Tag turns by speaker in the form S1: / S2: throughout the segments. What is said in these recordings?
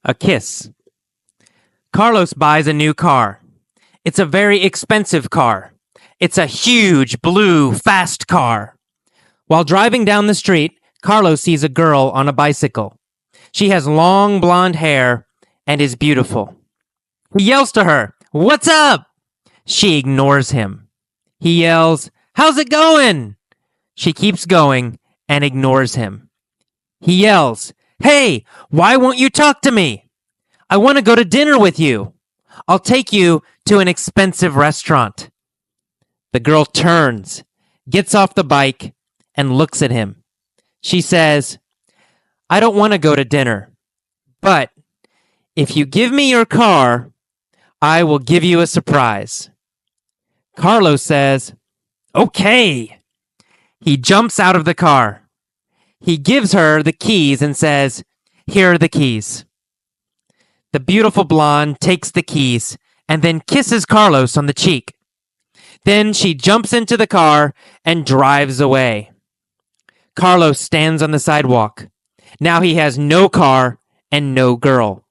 S1: A kiss. Carlos buys a new car. It's a very expensive car. It's a huge, blue, fast car. While driving down the street, Carlos sees a girl on a bicycle. She has long blonde hair and is beautiful. He yells to her, "What's up?" She ignores him. He yells, "How's it going?" She keeps going and ignores him. He yells, "Hey, why won't you talk to me? I want to go to dinner with you. I'll take you to an expensive restaurant." The girl turns, gets off the bike, and looks at him. She says, "I don't want to go to dinner, but if you give me your car, I will give you a surprise." Carlos says, "Okay." He jumps out of the car. He gives her the keys and says, "Here are the keys." The beautiful blonde takes the keys and then kisses Carlos on the cheek. Then she jumps into the car and drives away. Carlos stands on the sidewalk. Now he has no car and no girl.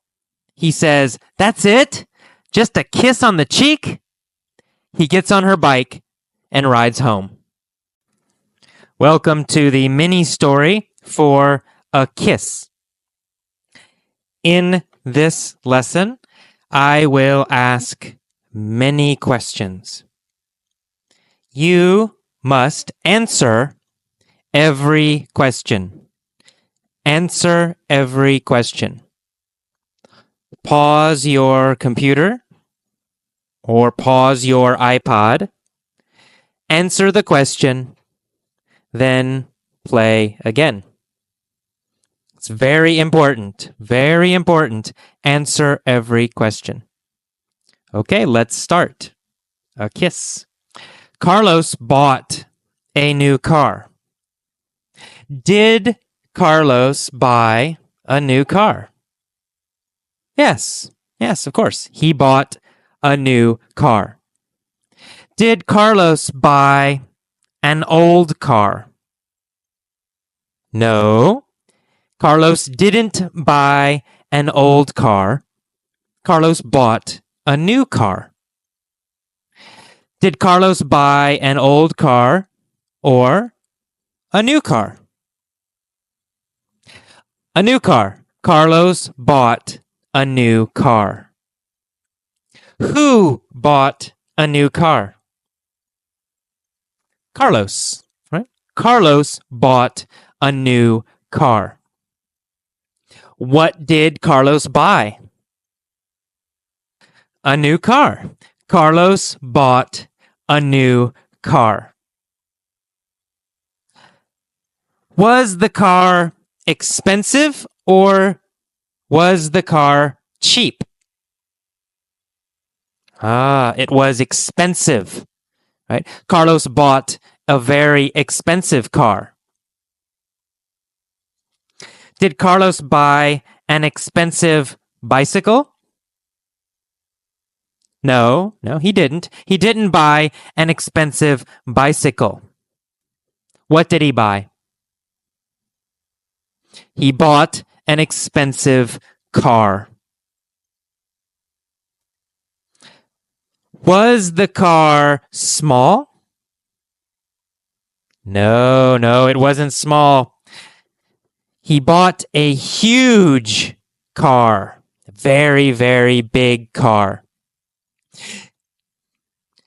S1: He says, "That's it? Just a kiss on the cheek?" He gets on her bike and rides home. Welcome to the mini story for A Kiss. In this lesson, I will ask many questions. You must answer every question. Answer every question. Pause your computer or pause your iPod. Answer the question, then play again. It's very important. Very important. Answer every question. Okay, let's start. A kiss. Carlos bought a new car. Did Carlos buy a new car? Yes, of course. He bought a new car. Did Carlos buy an old car? No, Carlos didn't buy an old car. Carlos bought a new car. Did Carlos buy an old car or a new car? A new car. Carlos bought a new car. Who bought a new car? Carlos, right? Carlos bought a new car. What did Carlos buy? A new car. Carlos bought a new car. Was the car expensive or was the car cheap? It was expensive, right? Carlos bought a very expensive car. Did Carlos buy an expensive bicycle? No, he didn't. He didn't buy an expensive bicycle. What did he buy? He bought an expensive car. Was the car small? No, it wasn't small. He bought a huge car. A very, very big car.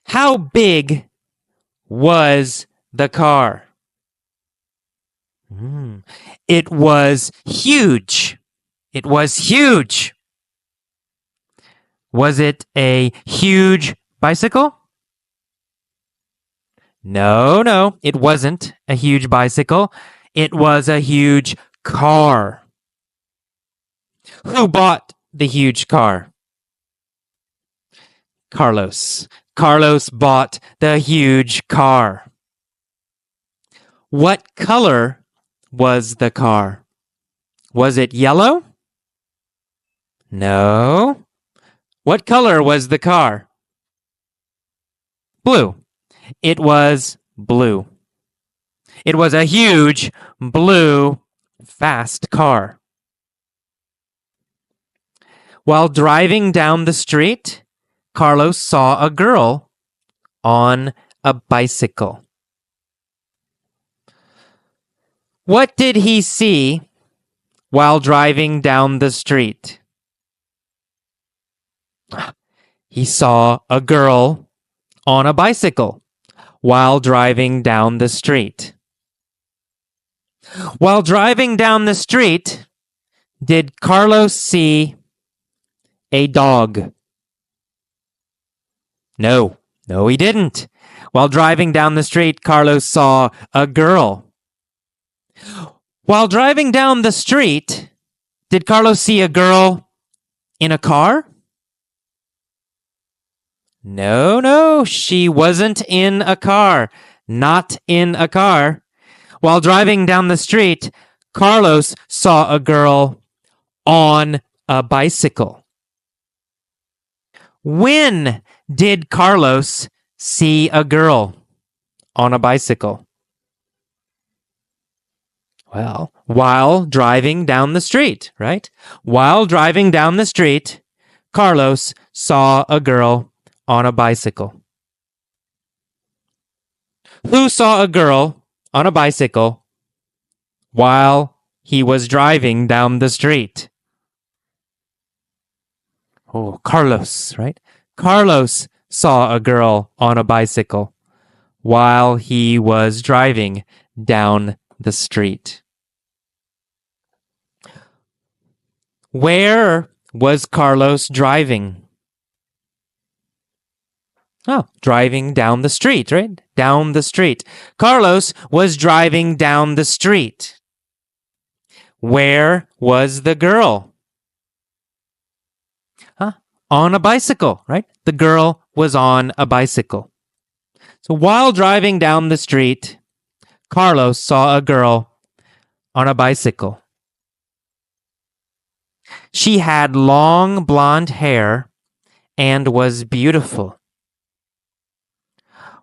S1: How big was the car? It was huge. It was huge. Was it a huge bicycle? No, it wasn't a huge bicycle. It was a huge car. Who bought the huge car? Carlos. Carlos bought the huge car. What color was the car? Was it yellow? No. What color was the car? Blue. It was blue. It was a huge, blue, fast car. While driving down the street, Carlos saw a girl on a bicycle. What did he see while driving down the street? He saw a girl on a bicycle while driving down the street. While driving down the street, did Carlos see a dog? No, he didn't. While driving down the street, Carlos saw a girl. While driving down the street, did Carlos see a girl in a car? No, she wasn't in a car. Not in a car. While driving down the street, Carlos saw a girl on a bicycle. When did Carlos see a girl on a bicycle? Well, while driving down the street, right? While driving down the street, Carlos saw a girl on a bicycle. Who saw a girl on a bicycle while he was driving down the street? Oh, Carlos, right? Carlos saw a girl on a bicycle while he was driving down the street. Where was Carlos driving? Oh, driving down the street, right? Down the street. Carlos was driving down the street. Where was the girl? On a bicycle, right? The girl was on a bicycle. So while driving down the street, Carlos saw a girl on a bicycle. She had long blonde hair and was beautiful.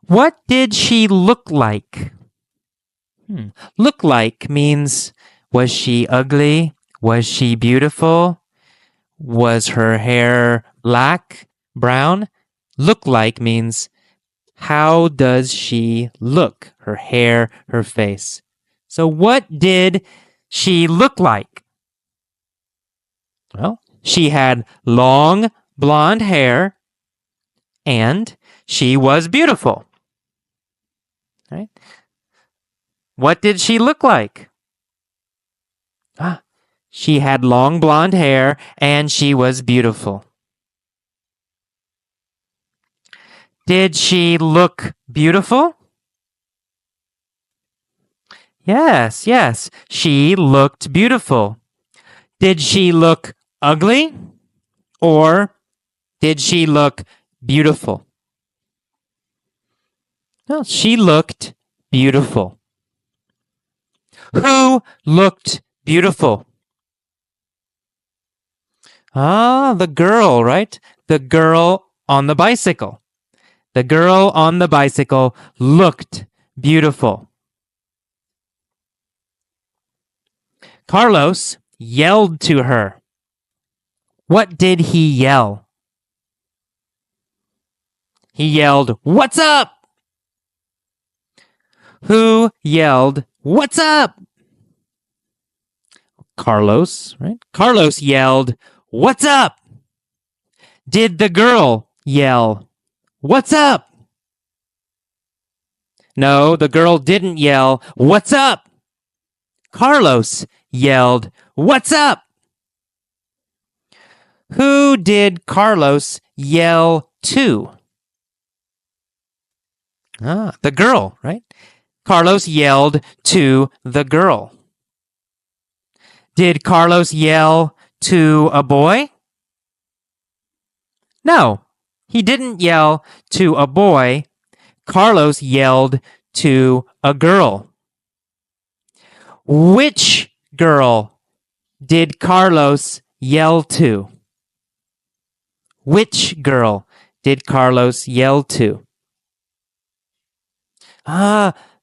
S1: What did she look like? Look like means, was she ugly? Was she beautiful? Was her hair black, brown? Look like means, how does she look? Her hair, her face. So what did she look like? Well, she had long blonde hair and she was beautiful. Right? What did she look like? She had long blonde hair and she was beautiful. Did she look beautiful? Yes, she looked beautiful. Did she look ugly? Or did she look beautiful? No, she looked beautiful. Who looked beautiful? The girl, right? The girl on the bicycle. The girl on the bicycle looked beautiful. Carlos yelled to her. What did he yell? He yelled, "What's up?" Who yelled, "What's up?" Carlos, right? Carlos yelled, "What's up?" Did the girl yell, "What's up?" No, the girl didn't yell, "What's up?" Carlos yelled, "What's up?" Who did Carlos yell to? The girl, right? Carlos yelled to the girl. Did Carlos yell to a boy? No, he didn't yell to a boy. Carlos yelled to a girl. Which girl did Carlos yell to? Which girl did Carlos yell to?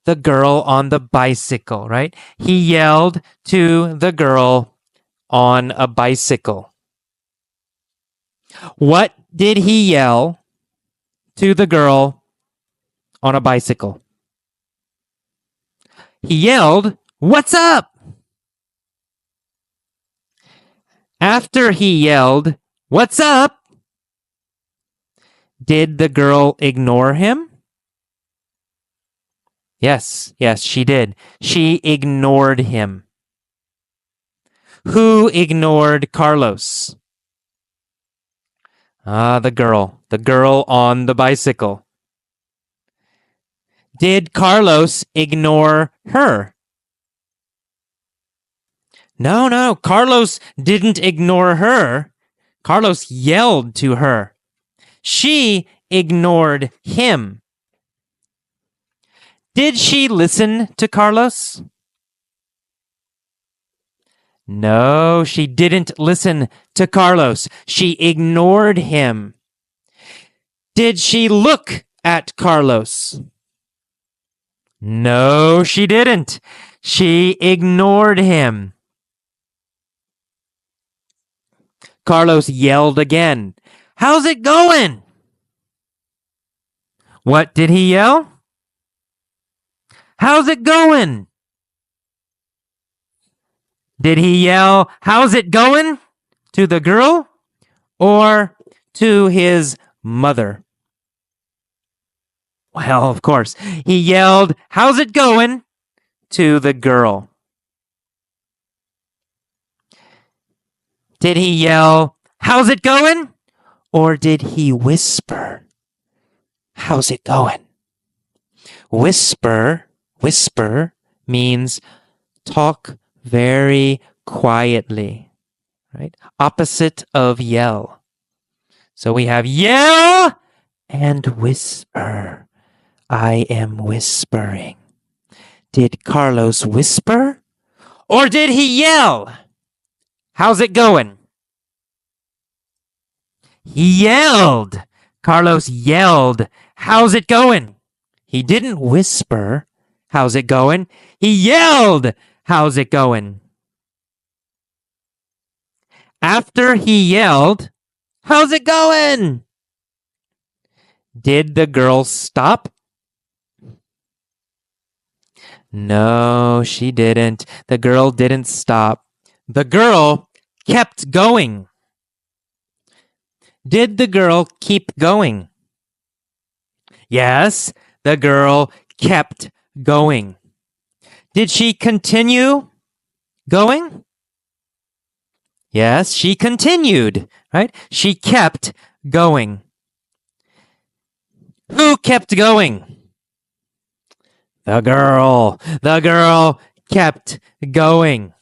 S1: The girl on the bicycle, right? He yelled to the girl on a bicycle. What did he yell to the girl on a bicycle? He yelled, "What's up?" After he yelled, "What's up?" did the girl ignore him? Yes, she did. She ignored him. Who ignored Carlos? The girl on the bicycle. Did Carlos ignore her? No, Carlos didn't ignore her. Carlos yelled to her. She ignored him. Did she listen to Carlos? No, she didn't listen to Carlos. She ignored him. Did she look at Carlos? No, she didn't. She ignored him. Carlos yelled again. "How's it going?" What did he yell? "How's it going?" Did he yell, "How's it going?" to the girl or to his mother? Well, of course, he yelled, "How's it going?" to the girl. Did he yell, "How's it going?" or did he whisper, "How's it going?" Whisper means talk very quietly, right? Opposite of yell. So we have yell and whisper. I am whispering. Did Carlos whisper or did he yell? How's it going? He yelled. Carlos yelled. How's it going? He didn't whisper. How's it going? He yelled. How's it going? After he yelled, "How's it going?" did the girl stop? No, she didn't. The girl didn't stop. The girl kept going. Did the girl keep going? Yes, the girl kept going. Did she continue going? Yes, she continued, right? She kept going. Who kept going? The girl. The girl kept going.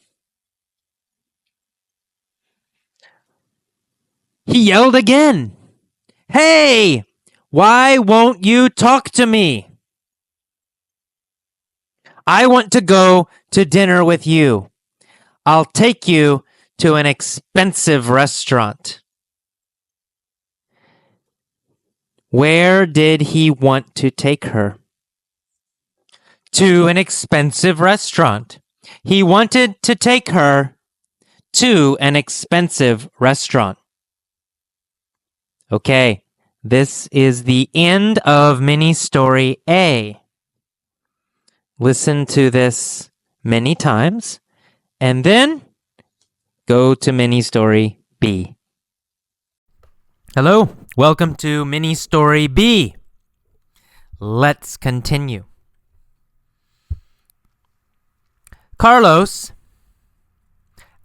S1: He yelled again. "Hey, why won't you talk to me? I want to go to dinner with you. I'll take you to an expensive restaurant." Where did he want to take her? To an expensive restaurant. He wanted to take her to an expensive restaurant. Okay, this is the end of mini story A. Listen to this many times and then go to mini story B. Hello, welcome to mini story B. Let's continue. Carlos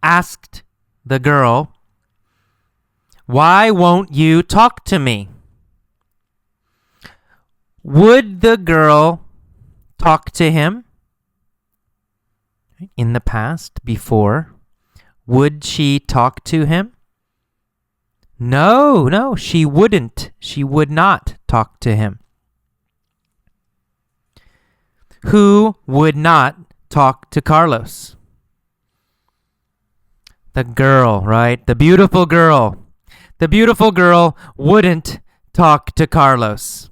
S1: asked the girl, "Why won't you talk to me?" Would the girl talk to him? In the past, before, would she talk to him? No, she wouldn't. She would not talk to him. Who would not talk to Carlos? The girl, right? The beautiful girl. The beautiful girl wouldn't talk to Carlos.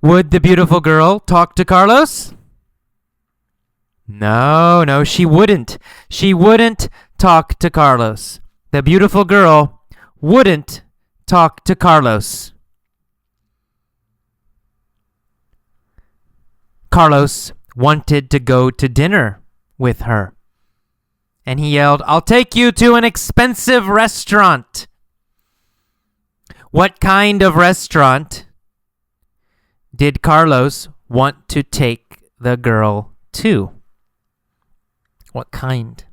S1: Would the beautiful girl talk to Carlos? No, she wouldn't. She wouldn't talk to Carlos. the beautiful girl wouldn't talk to Carlos. Carlos wanted to go to dinner with her. And he yelled, "I'll take you to an expensive restaurant." What kind of restaurant did Carlos want to take the girl to? What kind?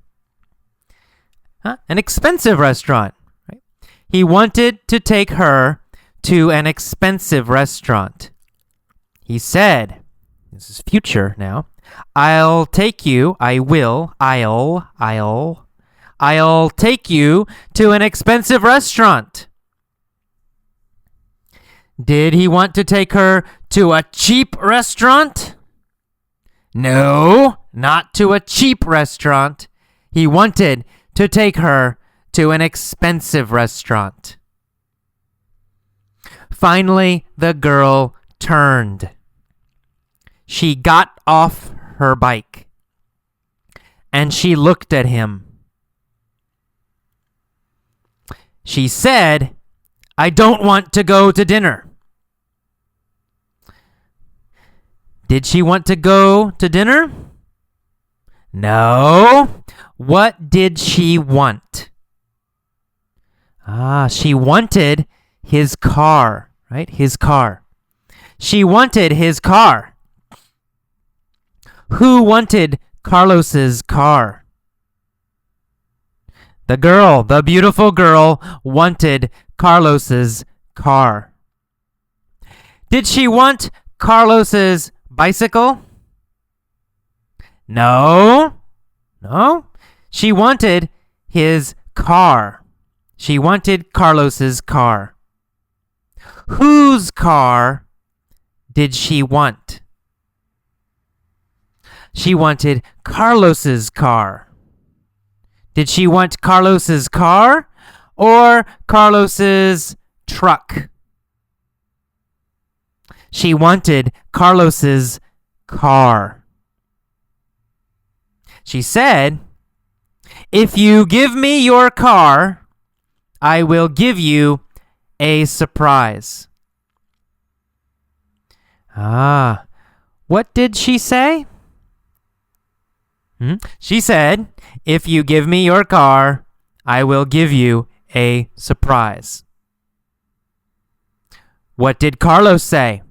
S1: An expensive restaurant. Right? He wanted to take her to an expensive restaurant. He said, this is future now, I'll take you to an expensive restaurant. Did he want to take her to a cheap restaurant? No, not to a cheap restaurant. He wanted to take her to an expensive restaurant. Finally, the girl turned. She got off her bike and she looked at him. She said, "I don't want to go to dinner." Did she want to go to dinner? No. What did she want? She wanted his car, right? His car. She wanted his car. Who wanted Carlos's car? The girl, the beautiful girl, wanted Carlos's car. Did she want Carlos's bicycle? No. She wanted his car. She wanted Carlos's car. Whose car did she want? She wanted Carlos's car. Did she want Carlos's car or Carlos's truck? She wanted Carlos's car. She said, "If you give me your car, I will give you a surprise." What did she say? She said, "If you give me your car, I will give you a surprise." What did Carlos say?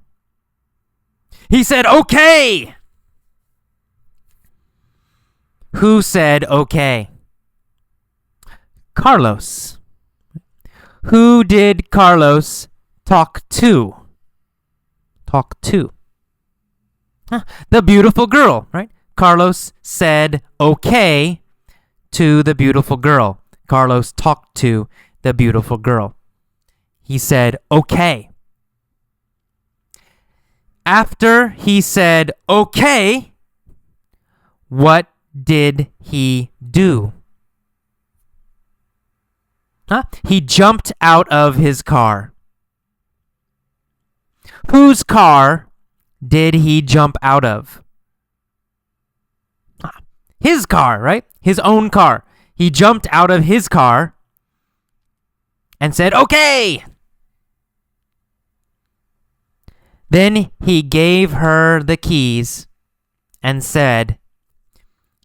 S1: He said, "Okay." Who said okay? Carlos. Who did Carlos talk to? The beautiful girl, right? Carlos said okay to the beautiful girl. Carlos talked to the beautiful girl. He said okay. After he said okay, what did he do? He jumped out of his car. Whose car did he jump out of? His car, right? His own car. He jumped out of his car and said, "Okay." Then he gave her the keys and said,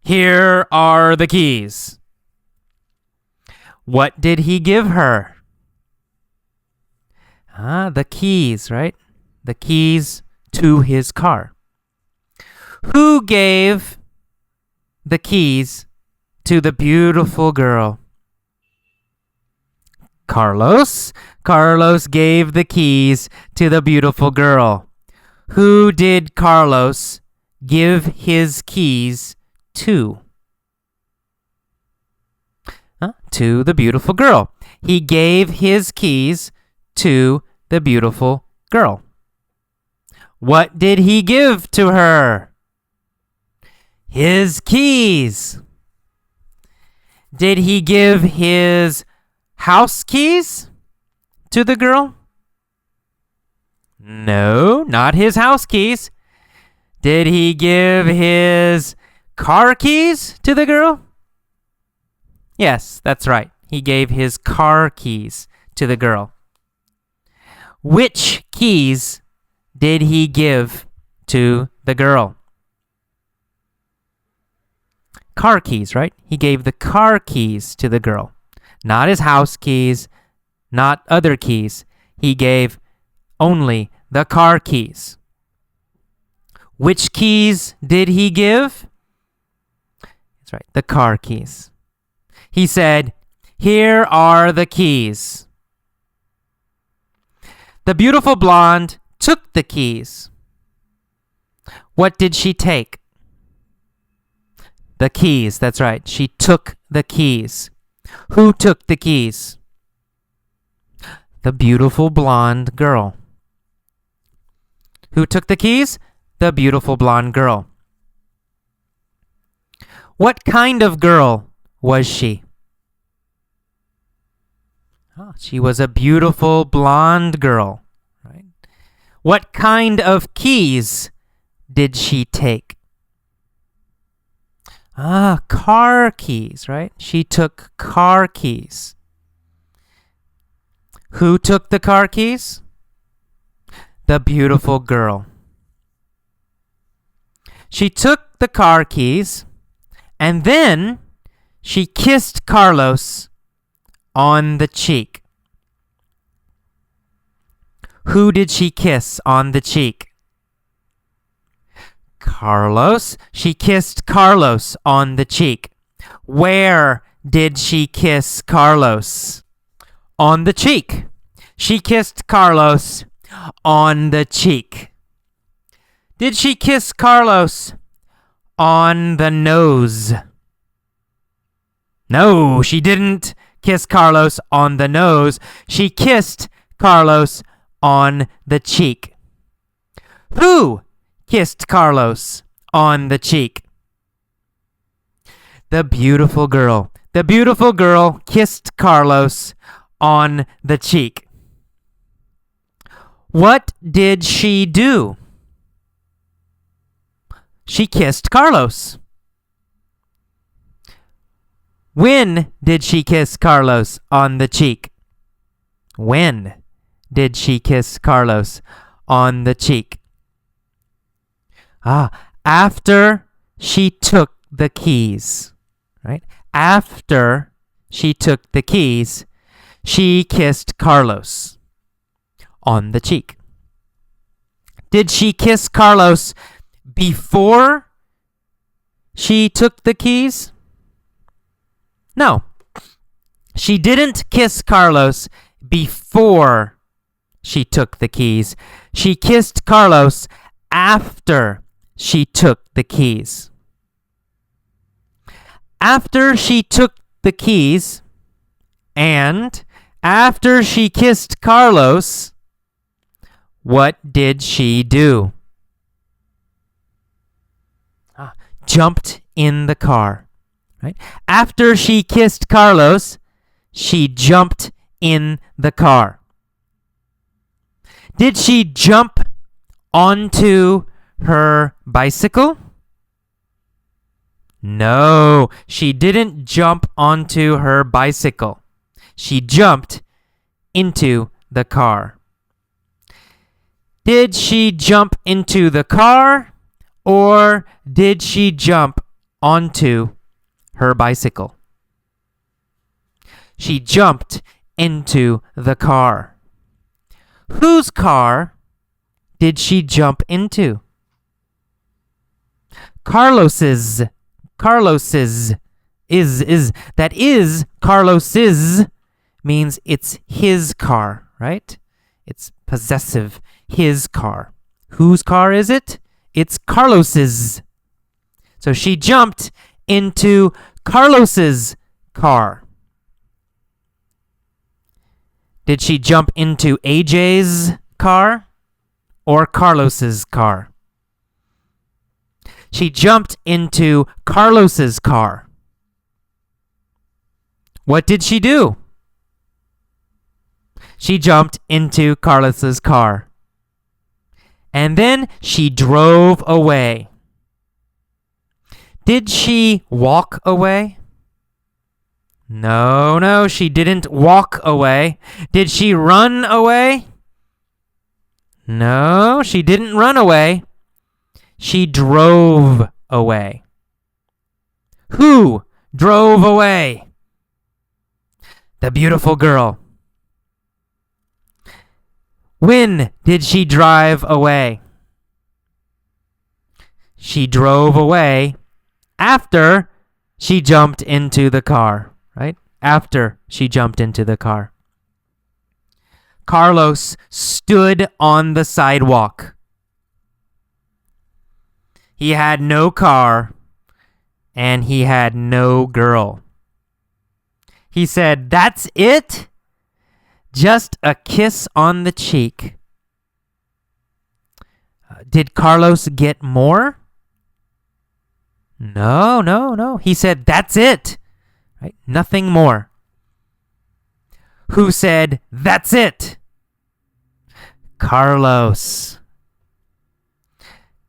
S1: "Here are the keys." What did he give her? The keys, right? The keys to his car. Who gave the keys to the beautiful girl? Carlos. Carlos gave the keys to the beautiful girl. Who did Carlos give his keys to? To the beautiful girl. He gave his keys to the beautiful girl. What did he give to her? His keys. Did he give his house keys to the girl? No, not his house keys. Did he give his car keys to the girl? Yes, that's right. he gave his car keys to the girl. Which keys did he give to the girl? Car keys, right? He gave the car keys to the girl. Not his house keys, not other keys. He gave only the car keys. Which keys did he give? That's right, the car keys. He said, "Here are the keys." The beautiful blonde took the keys. What did she take? The keys, that's right. She took the keys. Who took the keys? The beautiful blonde girl. Who took the keys? The beautiful blonde girl. What kind of girl was she? She was a beautiful blonde girl, right? What kind of keys did she take? Car keys, right? She took car keys. Who took the car keys? The beautiful girl. She took the car keys, and then she kissed Carlos on the cheek. Who did she kiss on the cheek? Carlos. She kissed Carlos on the cheek. Where did she kiss Carlos? On the cheek. She kissed Carlos on the cheek. Did she kiss Carlos on the nose? No, she didn't kiss Carlos on the nose. She kissed Carlos on the cheek. Who kissed Carlos on the cheek? The beautiful girl. The beautiful girl kissed Carlos on the cheek. What did she do? She kissed Carlos. When did she kiss Carlos on the cheek? When did she kiss Carlos on the cheek? After she took the keys, right? After she took the keys, she kissed Carlos on the cheek. Did she kiss Carlos before she took the keys? No. She didn't kiss Carlos before she took the keys. She kissed Carlos after she took the keys. After she took the keys and after she kissed Carlos, what did she do? Jumped in the car, right? After she kissed Carlos, she jumped in the car. Did she jump onto her bicycle? No, she didn't jump onto her bicycle. She jumped into the car. Did she jump into the car or did she jump onto her bicycle? She jumped into the car. Whose car did she jump into? Carlos's. Carlos's. That is Carlos's means it's his car, right? It's possessive. His car. Whose car is it? It's Carlos's. So she jumped into Carlos's car. Did she jump into AJ's car or Carlos's car? She jumped into Carlos's car. What did she do? She jumped into Carlos's car. And then she drove away. Did she walk away? No, she didn't walk away. Did she run away? No, she didn't run away. She drove away. Who drove away? The beautiful girl. When did she drive away? She drove away after she jumped into the car, right? After she jumped into the car. Carlos stood on the sidewalk. He had no car and he had no girl. He said, "That's it? Just a kiss on the cheek." Did Carlos get more? No. He said, "That's it." Right? Nothing more. Who said, "That's it"? Carlos.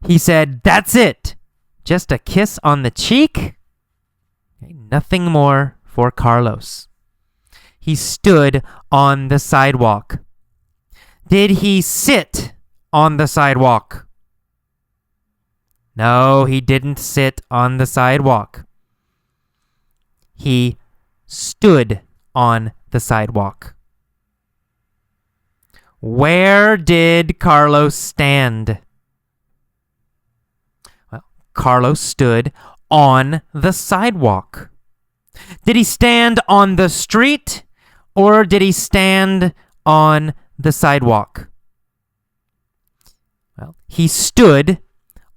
S1: He said, "That's it. Just a kiss on the cheek." Okay, nothing more for Carlos. He stood on the sidewalk. Did he sit on the sidewalk? No, he didn't sit on the sidewalk. He stood on the sidewalk. Where did Carlos stand? Well, Carlos stood on the sidewalk. Did he stand on the street or did he stand on the sidewalk? Well, he stood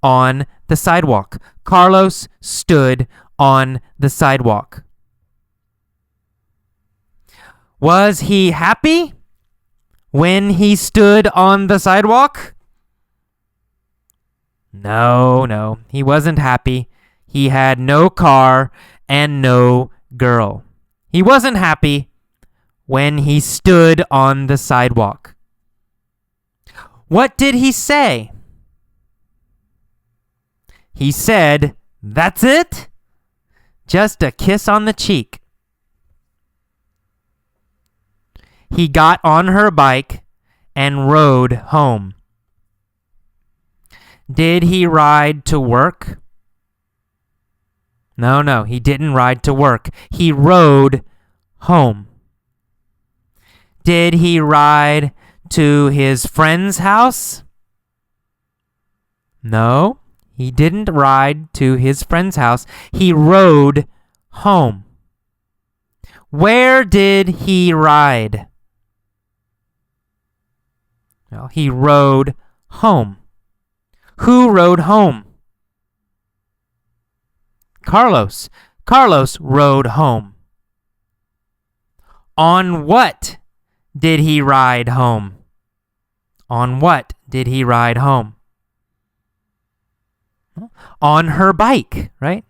S1: on the sidewalk. Carlos stood on the sidewalk. Was he happy when he stood on the sidewalk? No, he wasn't happy. He had no car and no girl. He wasn't happy when he stood on the sidewalk. What did he say? He said, "That's it? Just a kiss on the cheek." He got on her bike and rode home. Did he ride to work? No, he didn't ride to work. He rode home. Did he ride to his friend's house? No, he didn't ride to his friend's house. He rode home. Where did he ride? Well, he rode home. Who rode home? Carlos. Carlos rode home. On what did he ride home? On what did he ride home? On her bike, right?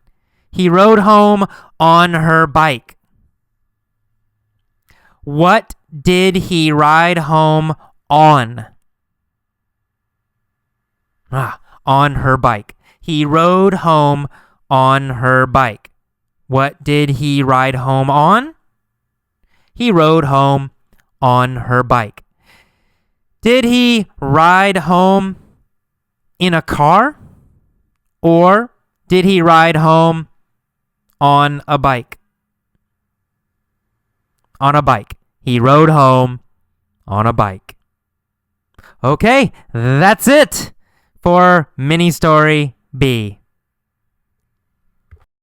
S1: He rode home on her bike. What did he ride home on? On her bike. He rode home on her bike. What did he ride home on? He rode home on her bike. Did he ride home in a car? Or did he ride home on a bike? On a bike. He rode home on a bike. Okay, that's it for Mini Story B.